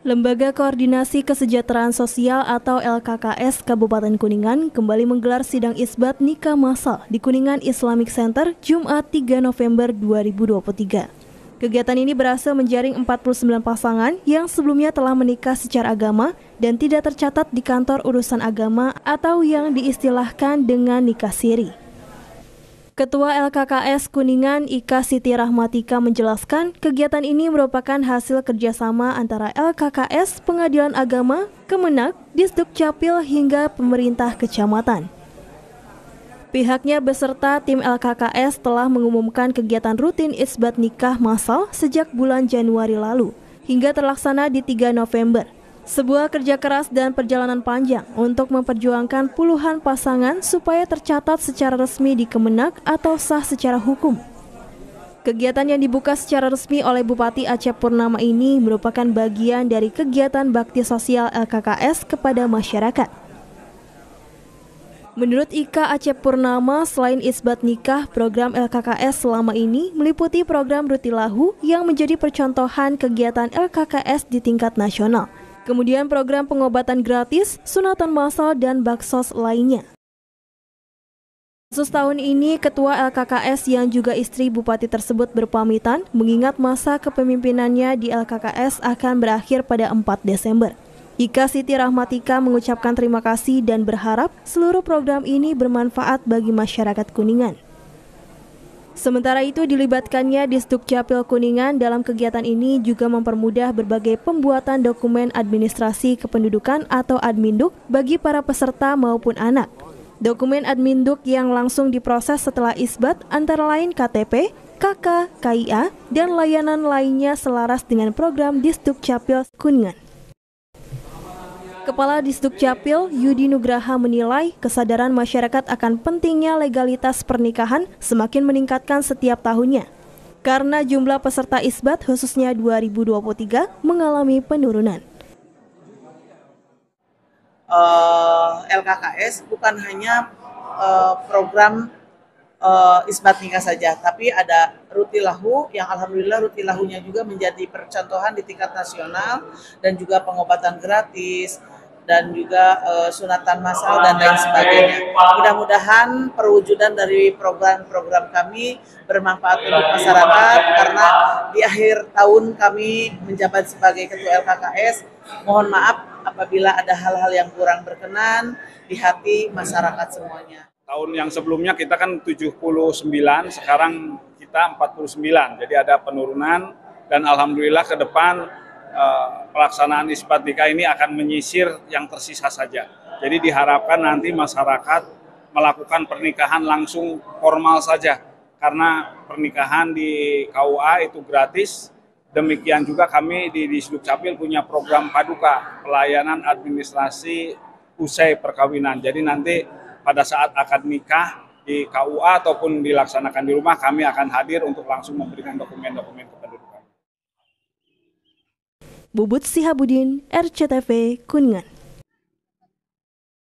Lembaga Koordinasi Kesejahteraan Sosial atau LKKS Kabupaten Kuningan kembali menggelar sidang isbat nikah massal di Kuningan Islamic Center Jumat 3 November 2023. Kegiatan ini berhasil menjaring 49 pasangan yang sebelumnya telah menikah secara agama dan tidak tercatat di kantor urusan agama atau yang diistilahkan dengan nikah siri. Ketua LKKS Kuningan Ika Siti Rahmatika menjelaskan kegiatan ini merupakan hasil kerjasama antara LKKS, Pengadilan Agama, Kemenak, Disdukcapil hingga pemerintah kecamatan. Pihaknya beserta tim LKKS telah mengumumkan kegiatan rutin isbat nikah massal sejak bulan Januari lalu hingga terlaksana di 3 November. Sebuah kerja keras dan perjalanan panjang untuk memperjuangkan puluhan pasangan supaya tercatat secara resmi di Kemenak atau sah secara hukum. Kegiatan yang dibuka secara resmi oleh Bupati Aceh Purnama ini merupakan bagian dari kegiatan bakti sosial LKKS kepada masyarakat. Menurut Ika Aceh Purnama, selain isbat nikah, program LKKS selama ini meliputi program Rutilahu yang menjadi percontohan kegiatan LKKS di tingkat nasional. Kemudian program pengobatan gratis, sunatan massal, dan baksos lainnya. Khusus tahun ini, Ketua LKKS yang juga istri Bupati tersebut berpamitan mengingat masa kepemimpinannya di LKKS akan berakhir pada 4 Desember. Ika Siti Rahmatika mengucapkan terima kasih dan berharap seluruh program ini bermanfaat bagi masyarakat Kuningan. Sementara itu, dilibatkannya Disdukcapil Kuningan dalam kegiatan ini juga mempermudah berbagai pembuatan dokumen administrasi kependudukan atau Adminduk bagi para peserta maupun anak. Dokumen Adminduk yang langsung diproses setelah isbat antara lain KTP, KK, KIA, dan layanan lainnya selaras dengan program Disdukcapil Kuningan. Kepala Disdukcapil Yudi Nugraha menilai kesadaran masyarakat akan pentingnya legalitas pernikahan semakin meningkatkan setiap tahunnya karena jumlah peserta isbat khususnya 2023 mengalami penurunan. LKKS bukan hanya program isbat nikah saja, tapi ada Rutilahu yang alhamdulillah Rutilahunya juga menjadi percontohan di tingkat nasional dan juga pengobatan gratis dan juga sunatan massal dan lain sebagainya. Mudah-mudahan perwujudan dari program-program kami bermanfaat untuk masyarakat karena di akhir tahun kami menjabat sebagai Ketua LKKS. Mohon maaf apabila ada hal-hal yang kurang berkenan di hati masyarakat semuanya. Tahun yang sebelumnya kita kan 79, sekarang kita 49. Jadi ada penurunan dan alhamdulillah ke depan pelaksanaan isbat nikah ini akan menyisir yang tersisa saja. Jadi diharapkan nanti masyarakat melakukan pernikahan langsung formal saja. Karena pernikahan di KUA itu gratis. Demikian juga kami di Disdukcapil punya program Paduka, pelayanan administrasi usai perkawinan. Jadi nanti pada saat akad nikah di KUA ataupun dilaksanakan di rumah, kami akan hadir untuk langsung memberikan dokumen-dokumen kependudukan. Bubut Sihabudin, RCTV, Kuningan.